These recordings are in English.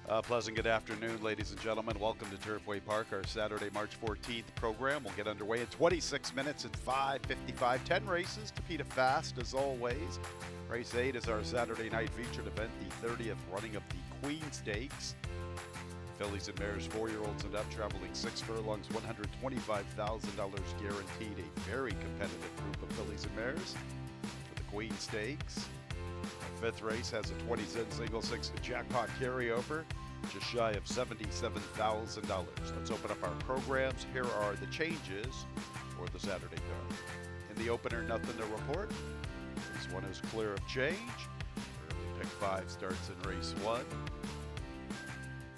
Pleasant good afternoon, ladies and gentlemen. Welcome to Turfway Park, our Saturday, March 14th program. We'll get underway in 26 minutes at 5:55. 10 races to Peta Fast, as always. Race 8 is our Saturday night featured event, the 30th running of the Queen Stakes. Fillies and mares, 4-year-olds and up, traveling 6 furlongs, $125,000 guaranteed. A very competitive group of fillies and mares for the Queen Stakes. Our 5th race has a 20-cent single six jackpot carryover, just shy of $77,000. Let's open up our programs. Here are the changes for the Saturday card. In the opener, nothing to report. Race 1 is clear of change. Early pick 5 starts in race 1.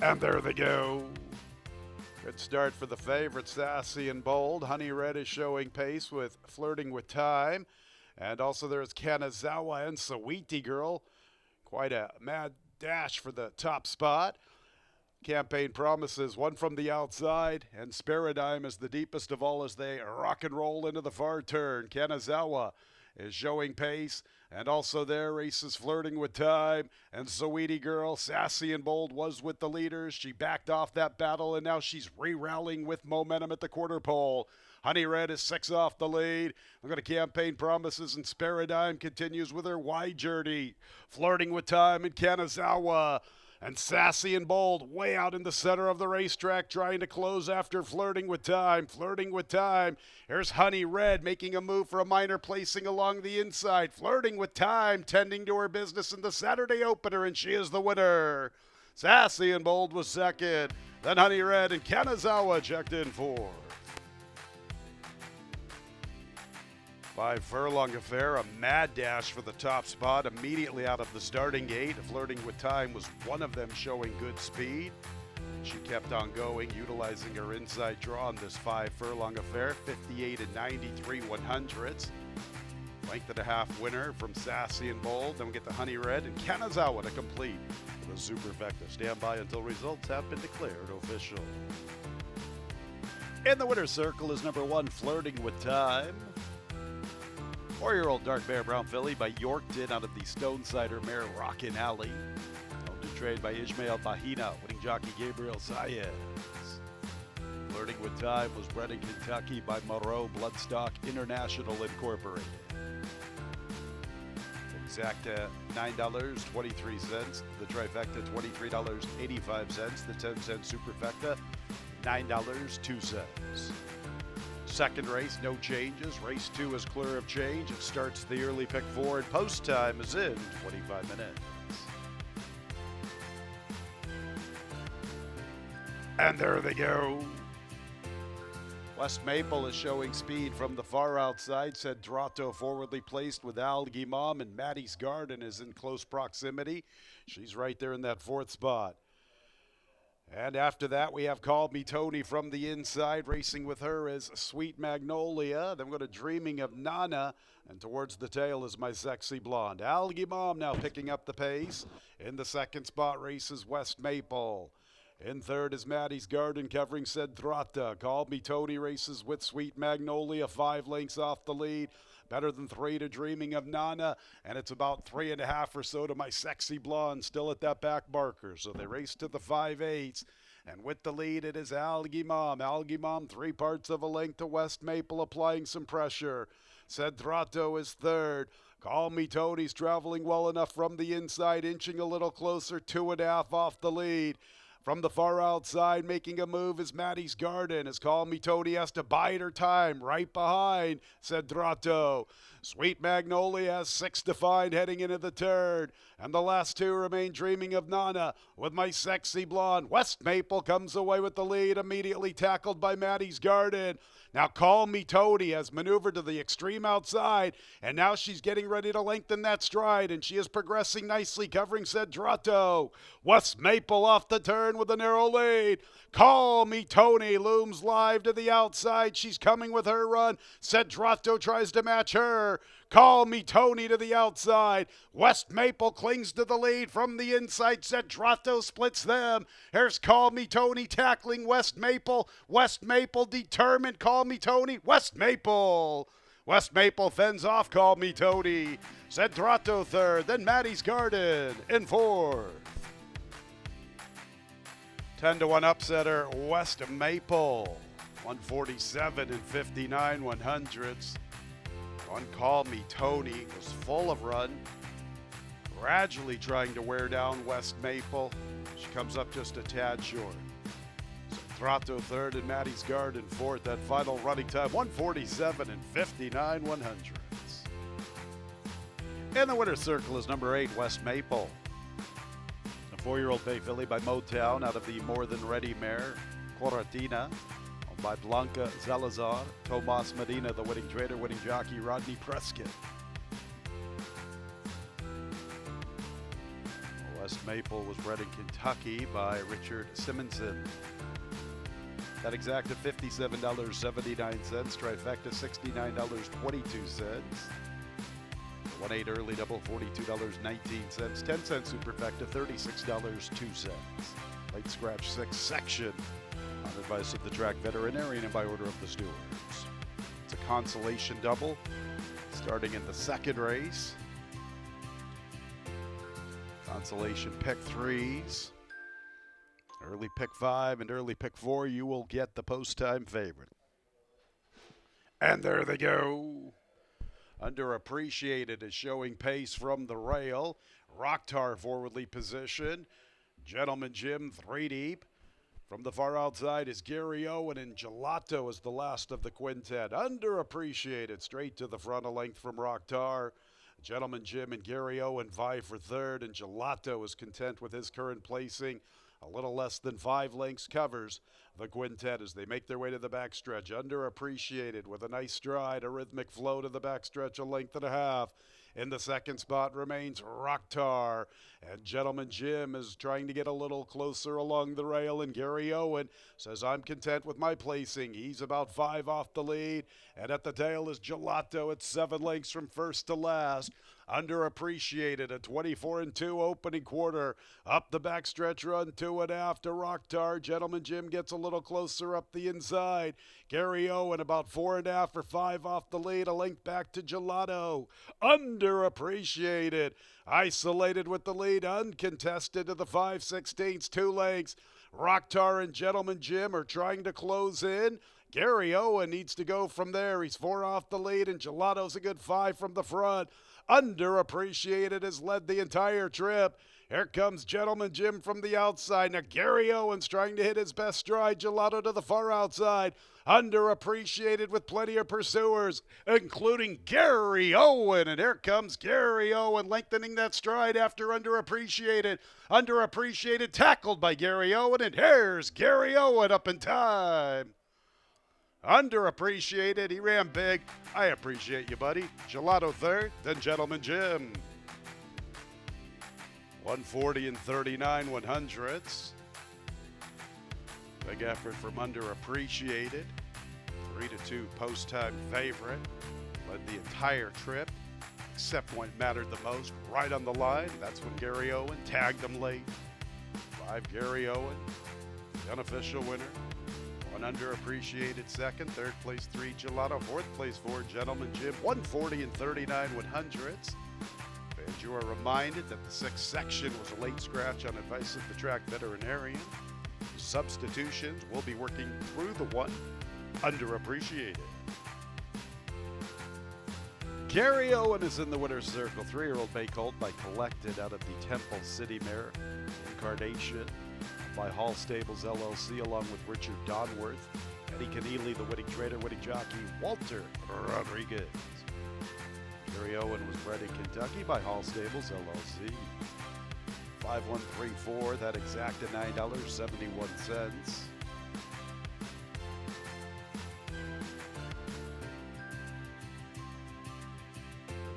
And there they go. Good start for the favorite, Sassy and Bold. Honey Red is showing pace with Flirting with Time. And also there's Kanazawa and Sweetie Girl. Quite a mad dash for the top spot. Campaign Promises, one from the outside, and Sparadime is the deepest of all as they rock and roll into the far turn. Kanazawa is showing pace, and also there races Flirting with Time, and Sweetie Girl, Sassy and Bold, was with the leaders. She backed off that battle, and now she's re-rallying with momentum at the quarter pole. Honey Red is 6 off the lead. Look at Campaign Promises, and Sparadime continues with her wide journey. Flirting with Time and Kanazawa. And Sassy and Bold way out in the center of the racetrack trying to close after Flirting with Time. Flirting with Time. Here's Honey Red making a move for a minor placing along the inside. Flirting with Time tending to her business in the Saturday opener, and she is the winner. Sassy and Bold was second. Then Honey Red and Kanazawa checked in fourth. 5 furlong affair, a mad dash for the top spot immediately out of the starting gate. Flirting with Time was one of them showing good speed. She kept on going, utilizing her inside draw on this 5 furlong affair, 58 and 93 100ths. Length and a half winner from Sassy and Bold. Then we get the Honey Red and Kanazawa to complete the Superfecta. Stand by until results have been declared official. In the winner's circle is number 1, Flirting with Time. 4-year-old dark bear brown filly by Yorkton out of the Stone Cider mare Rockin' Alley. Owned and trained by Ishmael Bahina, winning jockey Gabriel Saez. Flirting with Time was bred in Kentucky by Moreau Bloodstock International Incorporated. Exacta $9.23. The trifecta $23.85. The 10-cent superfecta $9.02. Second race, no changes. Race 2 is clear of change. It starts the early pick 4, and post time is in 25 minutes. And there they go. West Maple is showing speed from the far outside. Cedrato forwardly placed with Algae Mom, and Maddie's Garden is in close proximity. She's right there in that 4th spot. And after that, we have Call Me Tony from the inside. Racing with her is Sweet Magnolia. Then we go to Dreaming of Nana. And towards the tail is My Sexy Blonde. Algae Mom now picking up the pace. In the 2nd spot races West Maple. In 3rd is Maddie's Garden covering Cedrata. Call Me Tony races with Sweet Magnolia. 5 lengths off the lead. Better than 3 to Dreaming of Nana, and it's about 3.5 or so to My Sexy Blonde, still at that back marker. So they race to the 5/8, and with the lead, it is Algae Mom. Algae Mom, 3 parts of a length to West Maple, applying some pressure. Cedrato is 3rd. Call Me Tony's traveling well enough from the inside, inching a little closer, 2.5 off the lead. From the far outside, making a move is Maddie's Garden, as Call Me Tony has to bide her time. Right behind, Cedrato. Sweet Magnolia has 6 to find heading into the turn. And the last 2 remain Dreaming of Nana with My Sexy Blonde. West Maple comes away with the lead, immediately tackled by Maddie's Garden. Now Call Me Tony has maneuvered to the extreme outside, and now she's getting ready to lengthen that stride, and she is progressing nicely, covering Cedrato. West Maple off the turn with a narrow lead. Call Me Tony looms live to the outside. She's coming with her run. Cedrato tries to match her. Call Me Tony to the outside. West Maple clings to the lead from the inside. Cedrato splits them. Here's Call Me Tony tackling West Maple. West Maple determined. Call Me Tony. West Maple. West Maple fends off Call Me Tony. Cedrato 3rd. Then Maddie's Garden in 4th. 10-1 upsetter, West Maple. 147 and 59 100ths. One Call Me Tony was full of run. Gradually trying to wear down West Maple. She comes up just a tad short. So Trato third and Maddie's Garden fourth. That final running time, 147 and 59 100ths. In the winner's circle is number 8, West Maple. A 4-year-old bay filly by Motown out of the More Than Ready mare, Coratina. Owned by Blanca Zalazar. Tomas Medina, the winning trader, winning jockey, Rodney Prescott. West Maple was bred in Kentucky by Richard Simonson. That exacta $57.79, trifecta $69.22. 1-8 early double $42.19, 10-cent superfecta $36.02. Late scratch 6 section on advice of the track veterinarian and by order of the stewards. It's a consolation double starting in the second race. Consolation pick 3s. Early pick 5 and early pick 4, you will get the post-time favorite. And there they go. Underappreciated is showing pace from the rail. Rocktar forwardly positioned. Gentleman Jim 3 deep. From the far outside is Gary Owen, and Gelato is the last of the quintet. Underappreciated straight to the front, a length from Rocktar. Gentleman Jim and Gary Owen vie for third, and Gelato is content with his current placing. A little less than 5 lengths covers the quintet as they make their way to the backstretch. Underappreciated with a nice stride, a rhythmic flow to the backstretch, a length and a half. In the second spot remains Rocktar, and Gentleman Jim is trying to get a little closer along the rail, and Gary Owen says, I'm content with my placing. He's about 5 off the lead, and at the tail is Gelato at 7 lengths from first to last. Underappreciated, a 24-2 opening quarter. Up the backstretch run, 2.5 to Rocktar. Gentleman Jim gets a little closer up the inside. Gary Owen about 4.5 or 5 off the lead, a length back to Gelato. Underappreciated, isolated with the lead, uncontested to the 5/16, 2 lengths. Rocktar and Gentleman Jim are trying to close in. Gary Owen needs to go from there. He's 4 off the lead, and Gelato's a good 5 from the front. Underappreciated has led the entire trip. Here comes Gentleman Jim from the outside. Now Gary Owen's trying to hit his best stride. Gelato to the far outside. Underappreciated with plenty of pursuers, including Gary Owen. And here comes Gary Owen lengthening that stride after underappreciated. Underappreciated tackled by Gary Owen. And here's Gary Owen up in time. Underappreciated. He ran big. I appreciate you, buddy. Gelato third, then Gentleman Jim. 140 and 39 100ths. Big effort from Underappreciated. 3-2 post-time favorite. Led the entire trip, except when it mattered the most. Right on the line. That's when Gary Owen tagged him late. 5 Gary Owen, the unofficial winner. 1 Underappreciated second, third place 3 Gelato, fourth place 4 Gentleman Jim. 140 and 39 100ths. Fans, you are reminded that the 6th section was a late scratch on advice of the track veterinarian. Substitutions will be working through the 1 Underappreciated. Gary Owen is in the winner's circle. 3-year-old bay colt by Collected out of the Temple City mare Incarnation by Hall Stables LLC, along with Richard Donworth, Eddie Keneally, the winning trader, winning jockey, Walter Rodriguez. Gary Owen was bred in Kentucky by Hall Stables LLC. 5134, that exacta $9.71.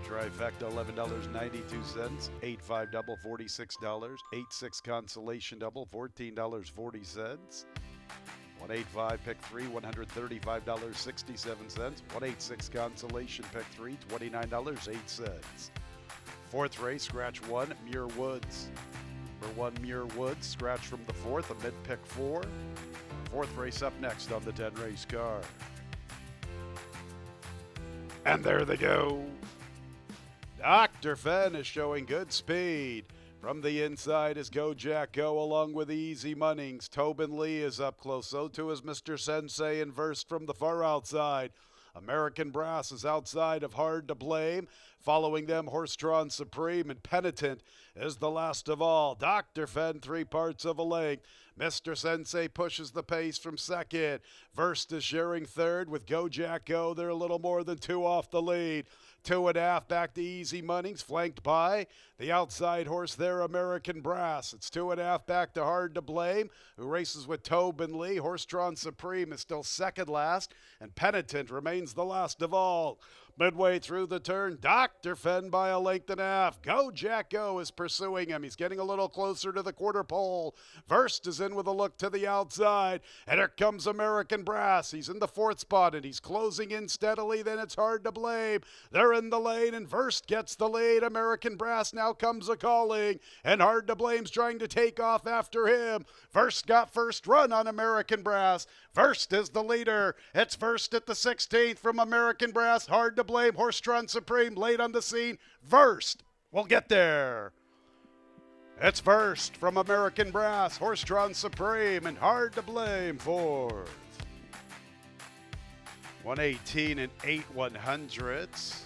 Trifecta $11.92, 8-5 double $46, 8-6 consolation double $14.40, 185 pick 3 $135.67, 186 consolation pick 3 $29.08. Fourth race, scratch 1 Muir Woods. Number 1 Muir Woods, scratch from the fourth, a mid pick 4. Fourth race up next on the 10 race card. And there they go. Dr. Fenn is showing good speed From the inside is Go Jack Go along with Easy Munnings. Tobin Lee is up close. So too is Mr. Sensei and Verst from the far outside. American Brass is outside of Hard to Blame. Following them, Horse-Drawn Supreme and Penitent is the last of all. Dr. Fenn, 3 parts of a length. Mr. Sensei pushes the pace from second. Verst is sharing third with Go Jack Go. They're a little more than 2 off the lead. 2.5 back to Easy Munnings, flanked by the outside horse there, American Brass. It's 2.5 back to Hard to Blame, who races with Tobin Lee. Horse-Drawn Supreme is still second last, and Penitent remains the last of all. Midway through the turn, Dr. Fenn by a length and a half. Go Jack Go is pursuing him. He's getting a little closer to the quarter pole. Verst is in with a look to the outside. And here comes American Brass. He's in the 4th spot and he's closing in steadily. Then it's Hard to Blame. They're in the lane and Verst gets the lead. American Brass now comes a-calling. And Hard to Blame's trying to take off after him. Verst got first run on American Brass. Verst is the leader. It's Verst at the 16th from American Brass. Hard to Blame. Horse-Drawn Supreme late on the scene. Verst will get there. It's Verst from American Brass, Horse-Drawn Supreme, and Hard to Blame fourth. 118 and 8/100ths.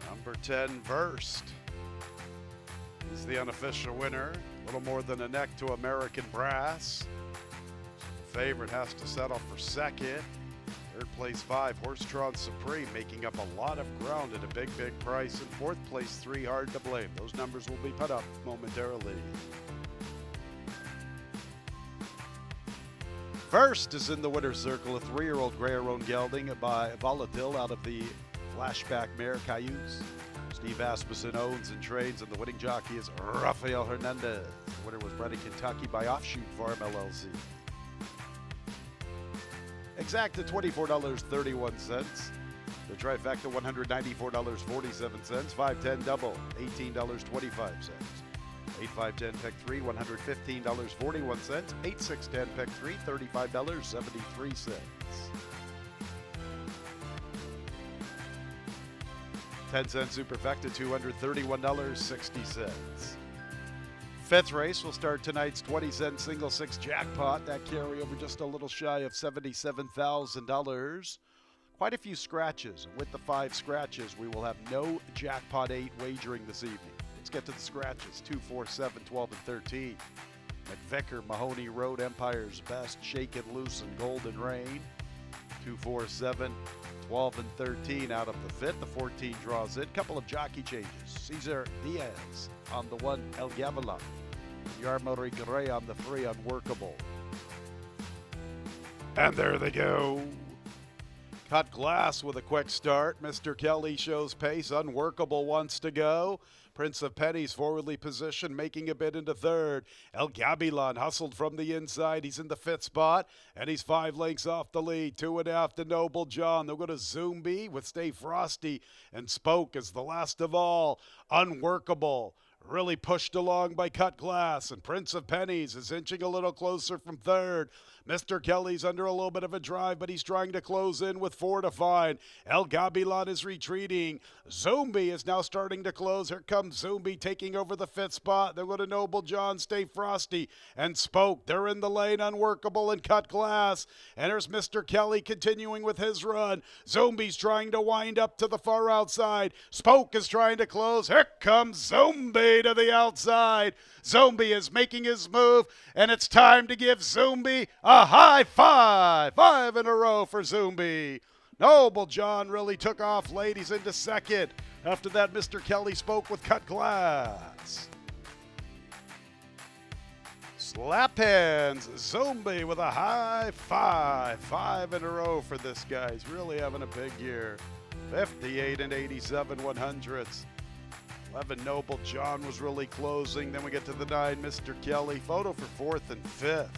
Number 10, Verst, is the unofficial winner. A little more than a neck to American Brass. Favorite has to settle for second. Third place 5, Horse-Drawn Supreme, making up a lot of ground at a big, big price. And 4th place 3, Hard to Blame. Those numbers will be put up momentarily. Verst is in the winner's circle, a 3-year-old Grey-Roan gelding by Volatile out of the Flashback mare Cayuse. Steve Asmussen owns and trains, and the winning jockey is Rafael Hernandez. The winner was bred in Kentucky by Offshoot Farm LLC. Exact at $24.31. The trifecta $194.47. 5-10 double $18.25. 8-5-10 pick 3 $115.41. 8-6-10 pick 3 $35.73. 10-cent superfecta $231.60. 5th race will start tonight's 20-cent single 6 jackpot. That carryover just a little shy of $77,000. Quite a few scratches. And with the 5 scratches, we will have no jackpot 8 wagering this evening. Let's get to the scratches. 2, 4, 7, 12, and 13. McVicker, Mahoney Road, Empire's Best, Shaken Loose, and Golden Rain. 2, 4, 7, 12, and 13 out of the 5th. The 14 draws in. Couple of jockey changes. Cesar Diaz on the 1, El Gavilan. Yarmari Gray on the 3, Unworkable. And there they go. Cut Glass with a quick start. Mr. Kelly shows pace. Unworkable wants to go. Prince of Pennies forwardly positioned, making a bid into 3rd. El Gabilan hustled from the inside. He's in the 5th spot, and he's 5 lengths off the lead. 2.5 to Noble John. They'll go to Zumbi with Stay Frosty, and Spoke is the last of all. Unworkable, really pushed along by Cut Glass, and Prince of Pennies is inching a little closer from 3rd. Mr. Kelly's under a little bit of a drive, but he's trying to close in with 4 to find. El Gabilan is retreating. Zumbi is now starting to close. Here comes Zumbi taking over the 5th spot. They'll go to Noble John, Stay Frosty, and Spoke. They're in the lane, Unworkable and Cut Glass. And there's Mr. Kelly continuing with his run. Zumbi's trying to wind up to the far outside. Spoke is trying to close. Here comes Zumbi to the outside. Zumbi is making his move, and it's time to give Zumbi a high 5. 5 in a row for Zumbi. Noble John really took off late. He's into 2nd. After that, Mr. Kelly spoke with Cut Glass. Slap hands. Zumbi with a high 5. 5 in a row for this guy. He's really having a big year. 58 and 87/100ths. 11, Noble John was really closing. Then we get to the 9, Mr. Kelly. Photo for 4th and 5th.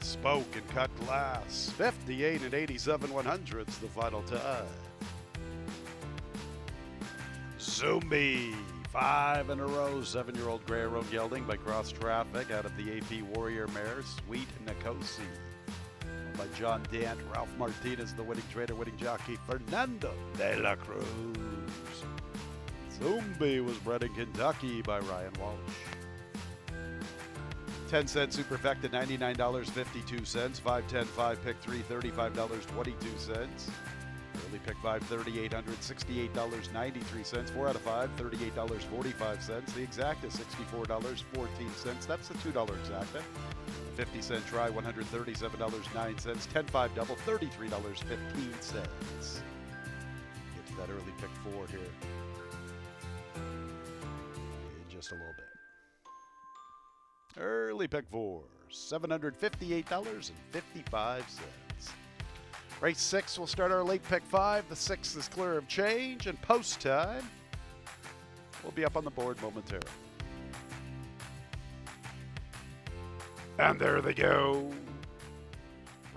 Spoke and Cut Glass. 58 and 87/100ths, the final tie. Zumbi, 5 in a row. 7-year-old Grey-Roan gelding by Cross Traffic out of the AP Warrior mare, Sweet Nkosi. By John Dant, Ralph Martinez, the winning trader, winning jockey, Fernando de la Cruz. Zombie was bred in Kentucky by Ryan Walsh. 10-cent superfecta, $99.52. 510 5 pick 3, $35.22. Early pick 5, $3,800, $68.93. 4 out of 5, $38.45. The exacta, $64.14. That's the $2 exacta. 50-cent try, $137.09. 10-5 double, $33.15. Get to that early pick 4 here in just a little bit. Early pick 4, $758.55. Race 6 will start our late pick 5. The 6 is clear of change, and post time will be up on the board momentarily. And there they go.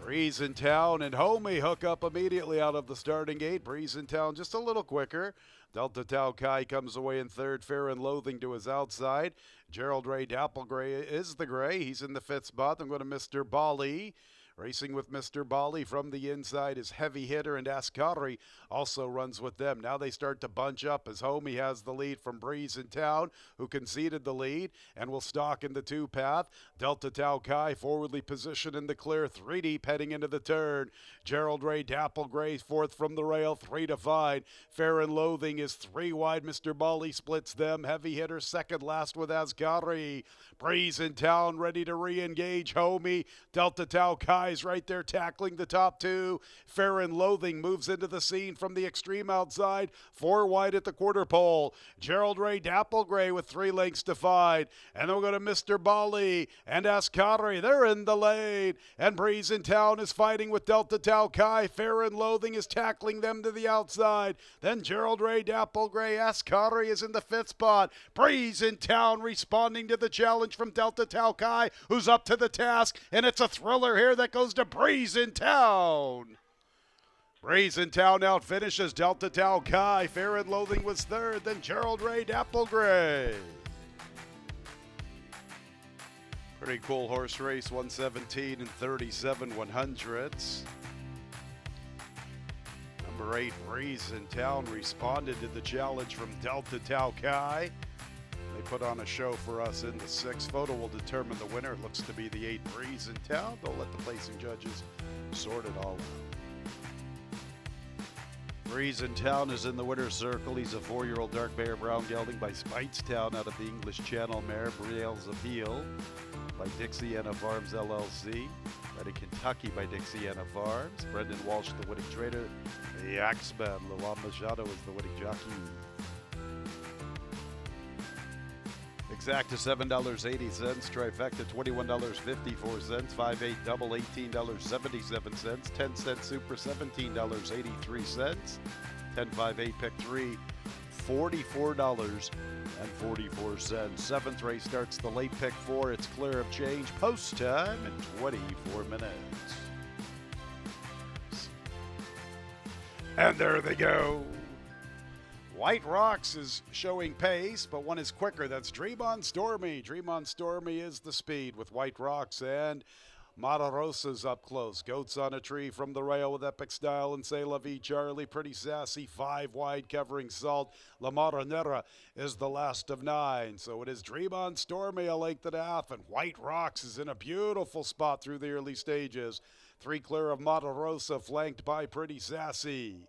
Breeze in Town and Homie hook up immediately out of the starting gate. Breeze in Town just a little quicker. Delta Tau Kai comes away in third. Fair and Loathing to his outside. Gerald Ray Dapplegray is the gray. He's in the 5th spot. I'm going to Mr. Bali. Racing with Mr. Bali from the inside is Heavy Hitter, and Ascari also runs with them. Now they start to bunch up as Homie has the lead from Breeze in Town, who conceded the lead and will stalk in the 2 path. Delta Tau Kai forwardly positioned in the clear, 3 deep heading into the turn. Gerald Ray Dapplegray 4th from the rail, 3 to 5. Fair and Loathing is 3 wide. Mr. Bali splits them. Heavy Hitter 2nd last with Ascari. Breeze in Town ready to re-engage Homie. Delta Tau Kai right there tackling the top 2. Fair and Loathing moves into the scene from the extreme outside. 4 wide at the quarter pole. Gerald Ray Dapplegray with 3 lengths to fight. And then we're going to Mr. Bali and Ascari. They're in the lane. And Breeze in Town is fighting with Delta Tau Kai. Fair and Loathing is tackling them to the outside. Then Gerald Ray Dapplegray. Ascari is in the 5th spot. Breeze in Town responding to the challenge from Delta Tau Kai, who's up to the task. And it's a thriller here that goes to Breeze in Town. Breeze in Town out finishes Delta Tau Kai. Fair and Loathing was 3rd, then Gerald Ray Dapplegray. Pretty cool horse race, 117 and 37 100ths. Number 8, Breeze in Town responded to the challenge from Delta Tau Kai. They put on a show for us in the 6th. Photo will determine the winner. It looks to be the 8, Breeze in Town. They'll let the placing judges sort it all out. Breeze in Town is in the winner's circle. He's a 4-year-old dark bear brown gelding by Speightstown out of the English Channel mare Brielle's Appeal by Dixiana Farms LLC. Bred in Kentucky by Dixiana Farms. Brendan Walsh, the winning trader. The Axeman, Luan Machado is the winning jockey. Exacta $7.80, trifecta $21.54, 5-8 double $18.77, 10-cent super $17.83, 10-5-8 pick 3 $44.44. 7th race starts the late pick 4. It's clear of change. Post time in 24 minutes. And there they go. White Rocks is showing pace, but one is quicker. That's Dream on Stormy. Dream on Stormy is the speed with White Rocks, and Mata Rosa's up close. Goats on a Tree from the rail with Epic Style and C'est La Vie Charlie. Pretty sassy, 5 wide covering Salt. La Marinera is the last of 9. So it is Dream on Stormy, a length and a half, and White Rocks is in a beautiful spot through the early stages. 3 clear of Mata Rosa, flanked by Pretty Sassy.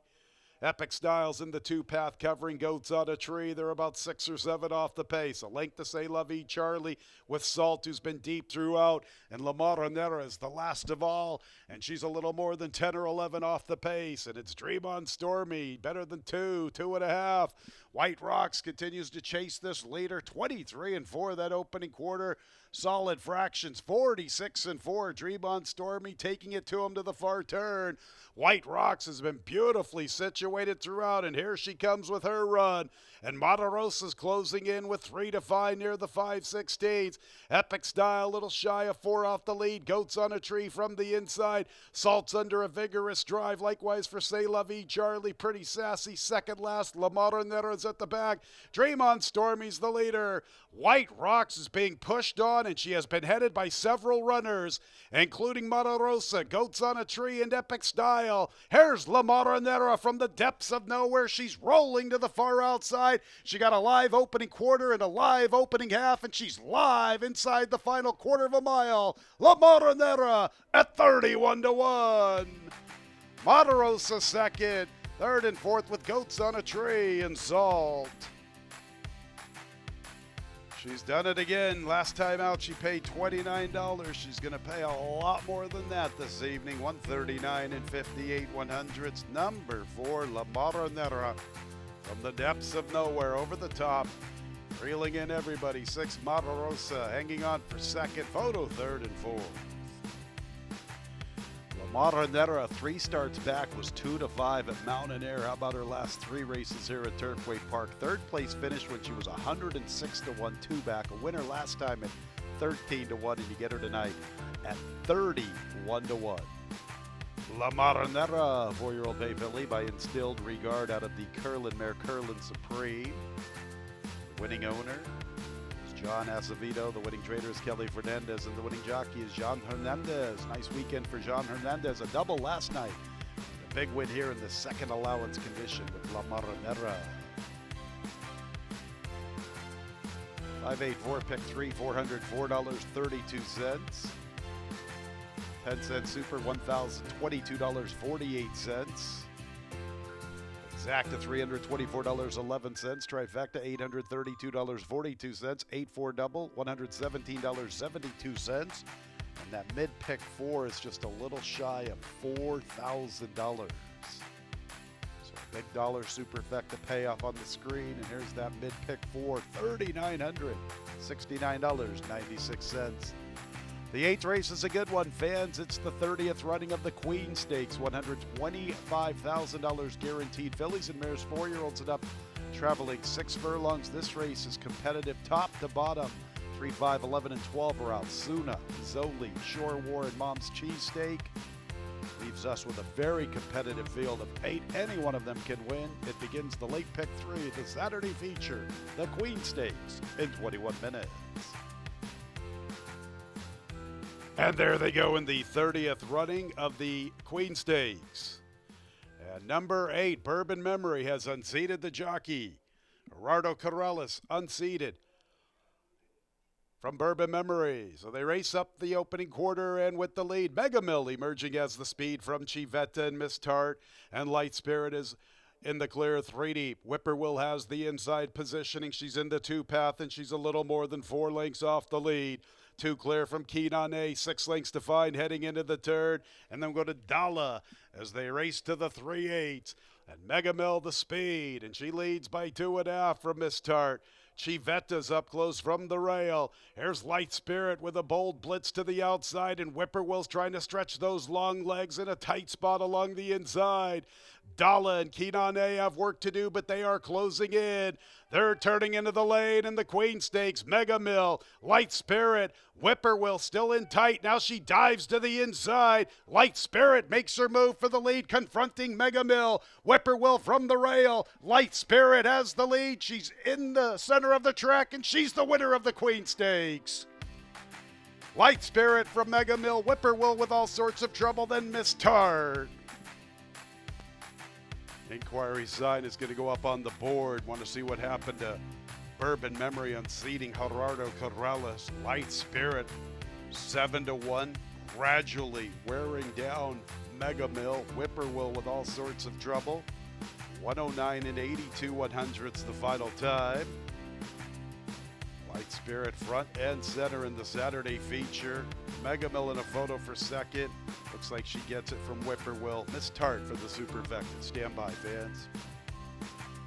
Epic Styles in the 2 path covering Goats on a Tree. They're about 6 or 7 off the pace. A length to C'est La Vie Charlie with Salt, who's been deep throughout. And La Marinera is the last of all. And she's a little more than 10 or 11 off the pace. And it's Dream on Stormy. Better than 2, 2.5. White Rocks continues to chase this leader. 23 and 4 that opening quarter. Solid fractions, 46 and 4. Dream on Stormy taking it to him to the far turn. White Rocks has been beautifully situated throughout, and here she comes with her run. And Mata Rosa's closing in with 3 to 5 near the 5/16. Epic Style, a little shy of 4 off the lead. Goats on a Tree from the inside. Salt's under a vigorous drive. Likewise for C'est La Vie Charlie. Pretty Sassy, 2nd last. La Marinera's at the back. Dream on Stormy's the leader. White Rocks is being pushed on on, and she has been headed by several runners, including Mata Rosa, Goats on a Tree, and Epic Style. Here's La Marinera from the depths of nowhere. She's rolling to the far outside. She got a live opening quarter and a live opening half, and she's live inside the final quarter of a mile. La Marinera at 31-1. Mata Rosa second. Third and fourth with Goats on a Tree and Salt. She's done it again. Last time out, she paid $29. She's going to pay a lot more than that this evening. 139 and 58/100ths. Number 4, La Marinera. From the depths of nowhere, over the top. Reeling in everybody. 6, Mata Rosa hanging on for second. Photo third and fourth. La Marinera, 3 starts back, was 2-5 at Mountain Air. How about her last 3 races here at Turfway Park? Third place finish when she was 106-1, 2 back. A winner last time at 13-1, and you get her tonight at 31-1. La Marinera, 4-year-old Bay Filly by Instilled Regard out of the Curlin mare Curlin Supreme. The winning owner is John Acevedo. The winning trader is Kelly Fernandez, and the winning jockey is Jean Hernandez. Nice weekend for Jean Hernandez. A double last night. A big win here in the second allowance condition with La Marinera. 584 pick 3, $404.32. 10-cent super, $1,022.48. Exacta, $324.11. Trifecta, $832.42. 8-4 double, $117.72. And that mid-pick 4 is just a little shy of $4,000. So a big dollar superfecta payoff on the screen. And here's that mid-pick 4, $3,969.96. The 8th race is a good one, fans. It's the 30th running of the Queen Stakes. $125,000 guaranteed. Fillies and mares, 4-year-olds and up, traveling 6 furlongs. This race is competitive top to bottom. 3, 5, 11, and 12 are out. Suna, Zoli, Shore War, and Mom's Cheesesteak. Leaves us with a very competitive field of 8. Any one of them can win. It begins the late pick 3, the Saturday feature, the Queen Stakes, in 21 minutes. And there they go in the 30th running of the Queen Stakes. And number 8, Bourbon Memory, has unseated the jockey. Gerardo Corrales unseated from Bourbon Memory. So they race up the opening quarter and with the lead. Mega Mill emerging as the speed from Chivetta and Miss Tart. And Light Spirit is in the clear, 3 deep. Whippoorwill has the inside positioning. She's in the 2 path and she's a little more than 4 lengths off the lead. 2 clear from Keen on A, 6 lengths to find heading into the third. And then go to Dalla as they race to the 3/8. And Mega Mill the speed, and she leads by 2.5 from Miss Tart. Chivetta's up close from the rail. Here's Light Spirit with a bold blitz to the outside, and Whippoorwill's trying to stretch those long legs in a tight spot along the inside. Dalla and Keen on A have work to do, but they are closing in. They're turning into the lane in the Queen Stakes. Mega Mill, Light Spirit, Whippoorwill still in tight. Now she dives to the inside. Light Spirit makes her move for the lead, confronting Mega Mill. Whippoorwill from the rail. Light Spirit has the lead. She's in the center of the track, and she's the winner of the Queen Stakes. Light Spirit from Mega Mill. Whippoorwill with all sorts of trouble, then Miss Tart. Inquiry sign is going to go up on the board. Want to see what happened to Bourbon Memory unseating Gerardo Corrales. Light Spirit, 7-1, gradually wearing down Mega Mill. Whippoorwill with all sorts of trouble. 109 and 82/100ths the final time. Light Spirit front and center in the Saturday feature. Mega Mill in a photo for second. Looks like she gets it from Whippoorwill. Miss Tart for the Superfecta. Stand by, fans.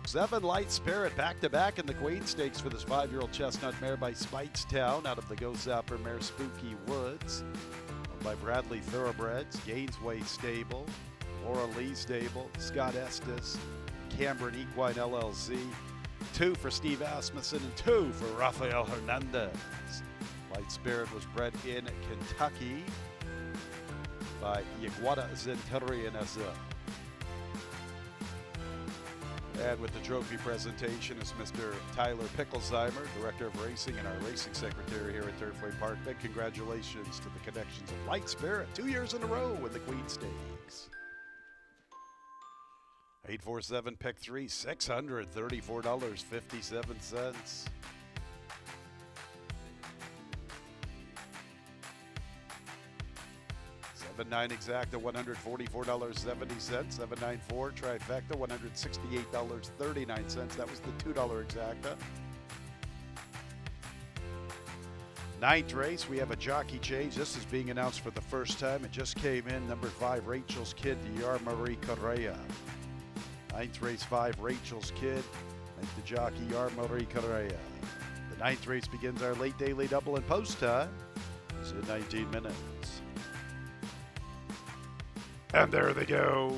7 Light Spirit back-to-back in the Queen Stakes for this 5-year-old chestnut mare by Speightstown out of the Go Zapper mare Spooky Woods. Owned by Bradley Thoroughbreds, Gainesway Stable, Laura Lee Stable, Scott Estes, Cameron Equine LLC. 2 for Steve Asmussen and 2 for Rafael Hernandez. Light Spirit was bred in Kentucky by Yaguara Centurion as And with the trophy presentation is Mr. Tyler Pickelsheimer, Director of Racing and our Racing Secretary here at Turfway Park. Big congratulations to the connections of Light Spirit, 2 years in a row with the Queen Stakes. 847 pick 3, $634.57. 7-9 exacta, $144.70. 7-9-4 trifecta, $168.39. That was the $2 exacta. Ninth race, we have a jockey change. This is being announced for the first time. It just came in. Number 5, Rachel's Kid, Marie Correa. Ninth race, 5, Rachel's Kid. Make the jockey Marie Correa. The ninth race begins our late daily double and post time. It's in 19 minutes. And there they go.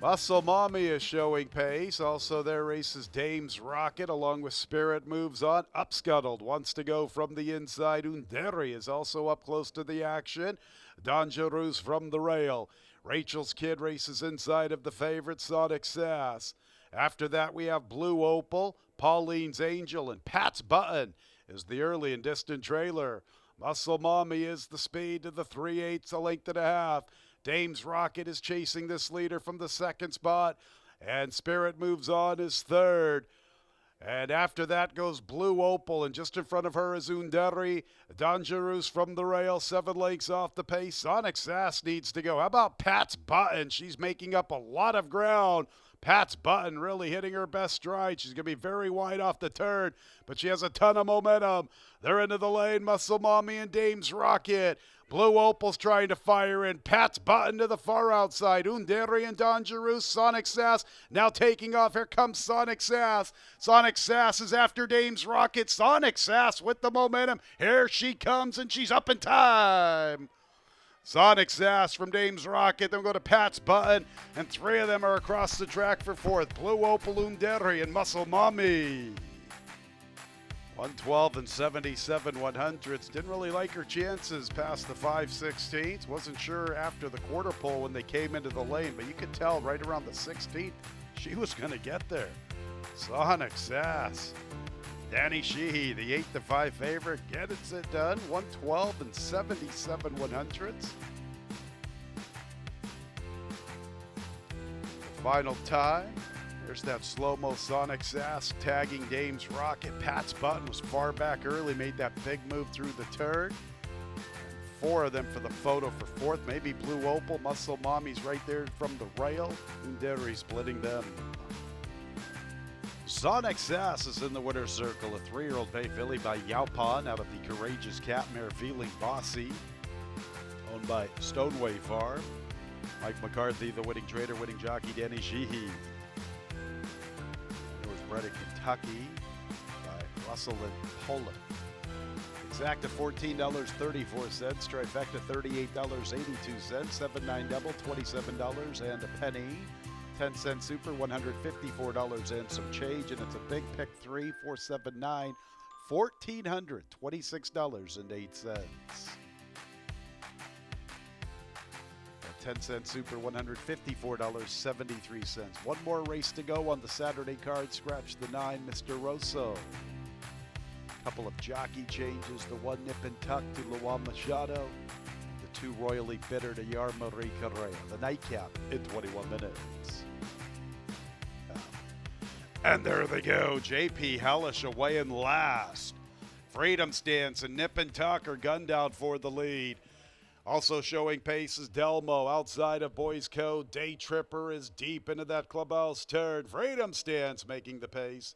Muscle Mommy is showing pace. Also, their race is Dame's Rocket, along with Spirit moves on. Upscuttled wants to go from the inside. Underi is also up close to the action. Dangerous from the rail. Rachel's Kid races inside of the favorite, Sonic Sass. After that, we have Blue Opal, Pauline's Angel, and Pat's Button is the early and distant trailer. Muscle Mommy is the speed to the 3/8, a length and a half. Dame's Rocket is chasing this leader from the second spot, and Spirit moves on is third. And after that goes Blue Opal, and just in front of her is Underi. Dangerous from the rail, 7 lengths off the pace. Sonic Sass needs to go. How about Pat's Button? She's making up a lot of ground. Pat's Button really hitting her best stride. She's going to be very wide off the turn, but she has a ton of momentum. They're into the lane, Muscle Mommy and Dame's Rocket. Blue Opal's trying to fire in. Pat's Button to the far outside. Underi and Dangerous. Sonic Sass now taking off. Here comes Sonic Sass. Sonic Sass is after Dame's Rocket. Sonic Sass with the momentum. Here she comes, and she's up in time. Sonic Sass from Dame's Rocket, then we'll go to Pat's Button, and 3 of them are across the track for 4th. Blue Opal, Underi, and Muscle Mommy. 112 and 77 100s. Didn't really like her chances past the 5/16. Wasn't sure after the quarter pole when they came into the lane, but you could tell right around the 16th she was going to get there. Sonic Sass. Danny Sheehy, the 8-5 favorite, gets it done. 112 and 77 100s. The final time. There's that slow-mo Sonic Sass tagging Dame's Rocket. Pat's Button was far back early, made that big move through the turn. 4 of them for the photo for 4th. Maybe Blue Opal. Muscle Mommy's right there from the rail. Underi splitting them. Sonic Sass is in the winner's circle. A 3-year-old bay filly by Yaupan out of the courageous cat mare Feeling Bossy, owned by Stoneway Farm. Mike McCarthy, the winning trader, winning jockey Danny Sheehy. It was bred in Kentucky by Russell and Poland. Exacta $14.34, trifecta $38.82, 7-9 double $27 and a penny. 10-cent super, $154 and some change, and it's a big pick 3, 479, $1,426.08. A 10-cent super, $154.73. One more race to go on the Saturday card. Scratch the 9, Mr. Rosso. Couple of jockey changes. The 1 nip and tuck to Luan Machado. The 2 royally bitter to Marie Correa. The nightcap in 21 minutes. And there they go. J.P. Hellish away in last. Freedom Stance and Nip and Tuck are gunned out for the lead. Also showing pace is Delmo outside of Boys Code. Day Tripper is deep into that clubhouse turn. Freedom Stance making the pace.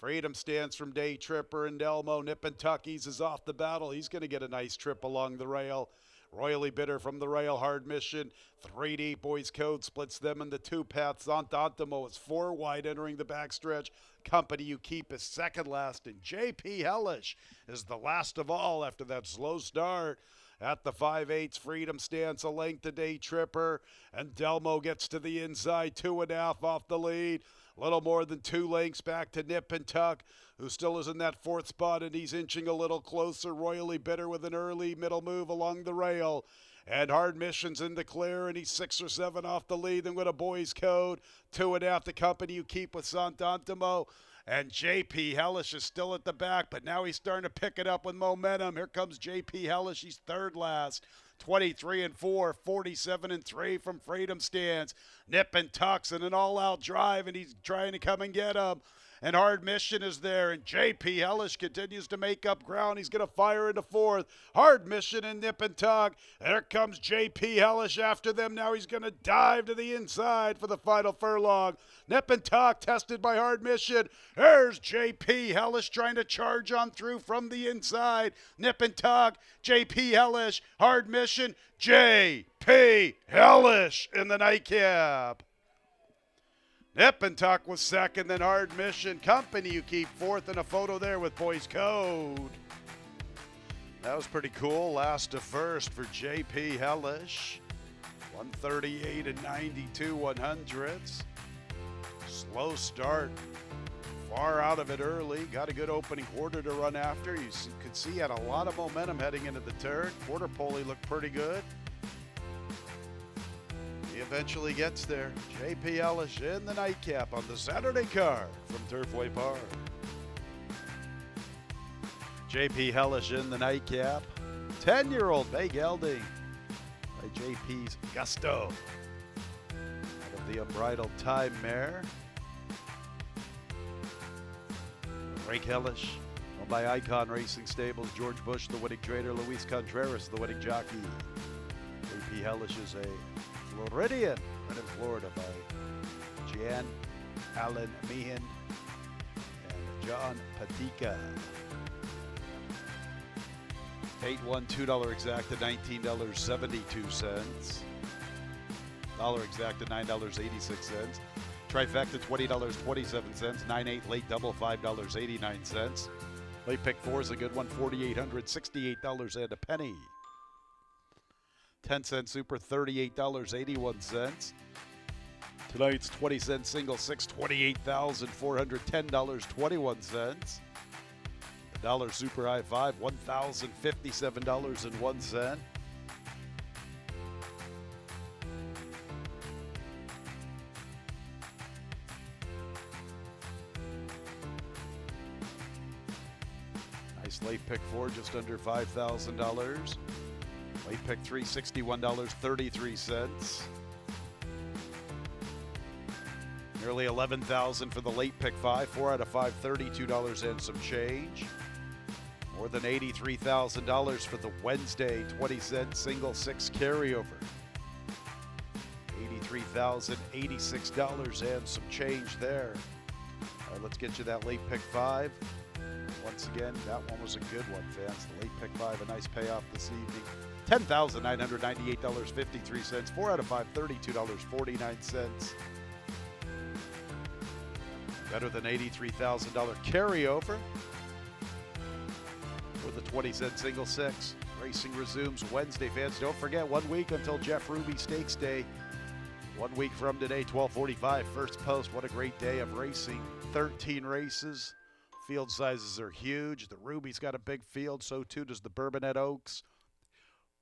Freedom Stance from Day Tripper and Delmo. Nip and Tuck eases off the battle. He's going to get a nice trip along the rail. Royally Bitter from the rail, Hard Mission. 3 deep, Boys Code splits them into 2 paths. Antantamo is 4 wide entering the backstretch. Company You Keep is second last, and J.P. Hellish is the last of all after that slow start. At the 5/8, Freedom Stance a length to Day Tripper, and Delmo gets to the inside, 2.5 off the lead. A little more than 2 lengths back to Nip and Tuck, who still is in that 4th spot, and he's inching a little closer. Royally Bitter with an early middle move along the rail. And Hard Mission's in the clear, and he's 6 or 7 off the lead. Then with a boys code, 2.5 the company you keep with Sant'Antimo. And J.P. Hellish is still at the back, but now he's starting to pick it up with momentum. Here comes J.P. Hellish. He's third last. 23-4, 47-3 from Freedom Stance. Nip and Tucks in an all-out drive, and he's trying to come and get him. And Hard Mission is there, and J.P. Hellish continues to make up ground. He's going to fire into fourth. Hard Mission and Nip and Tuck. There comes J.P. Hellish after them. Now he's going to dive to the inside for the final furlong. Nip and Tuck tested by Hard Mission. There's J.P. Hellish trying to charge on through from the inside. Nip and Tuck, J.P. Hellish, Hard Mission, J.P. Hellish in the nightcap. Nip and Tuck was second, then Hard Mission. Company you keep fourth, and a photo there with Boys Code. That was pretty cool. Last to first for J.P. Hellish. 138 and 92 100ths. Slow start. Far out of it early. Got a good opening quarter to run after. You could see he had a lot of momentum heading into the turn. Quarter pole, he looked pretty good. He eventually gets there. J.P. Hellish in the nightcap on the Saturday card from Turfway Park. J.P. Hellish in the nightcap. 10-year-old Bay Gelding by J.P.'s Gusto. Out of the Unbridled Time mare. Frank Hellish, owned by Icon Racing Stables. George Bush, the winning trainer. Luis Contreras, the winning jockey. J.P. Hellish is a Floridian, right in Florida, by Jan Allen Meehan and John Patika. 8-1, $2 exact to $19.72. Dollar exact to $9.86. Trifecta $20.27. 9-8 late double $5.89. Late pick 4 is a good one. $4,868 and a penny. 10-cent super, $38.81. Tonight's 20-cent single, $28,410.21. The dollar super high five, $1,057.01. Nice late pick 4, just under $5,000. Late pick 3, $61.33. Nearly $11,000 for the late pick 5. 4 out of 5, $32 and some change. More than $83,000 for the Wednesday 20-cent single 6 carryover. $83,086 and some change there. All right, let's get you that late pick 5. Once again, that one was a good one, fans. The late pick 5, a nice payoff this evening. $10,998.53. 4 out of 5, $32.49. Better than $83,000 carryover for the 20-cent single 6. Racing resumes Wednesday, fans. Don't forget, 1 week until Jeff Ruby Stakes Day. 1 week from today, 12:45, first post. What a great day of racing. 13 races. Field sizes are huge. The Ruby's got a big field, so too does the Bourbonette Oaks.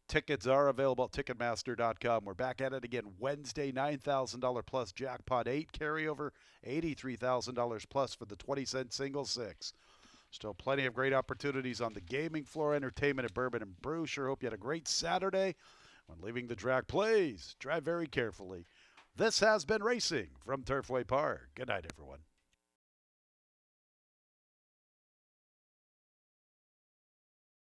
Tickets are available at Ticketmaster.com. We're back at it again Wednesday, $9,000 plus jackpot 8 carryover, $83,000 plus for the 20-cent single 6. Still plenty of great opportunities on the gaming floor, entertainment at Bourbon and Brew. Sure hope you had a great Saturday. When leaving the track, please drive very carefully. This has been Racing from Turfway Park. Good night, everyone.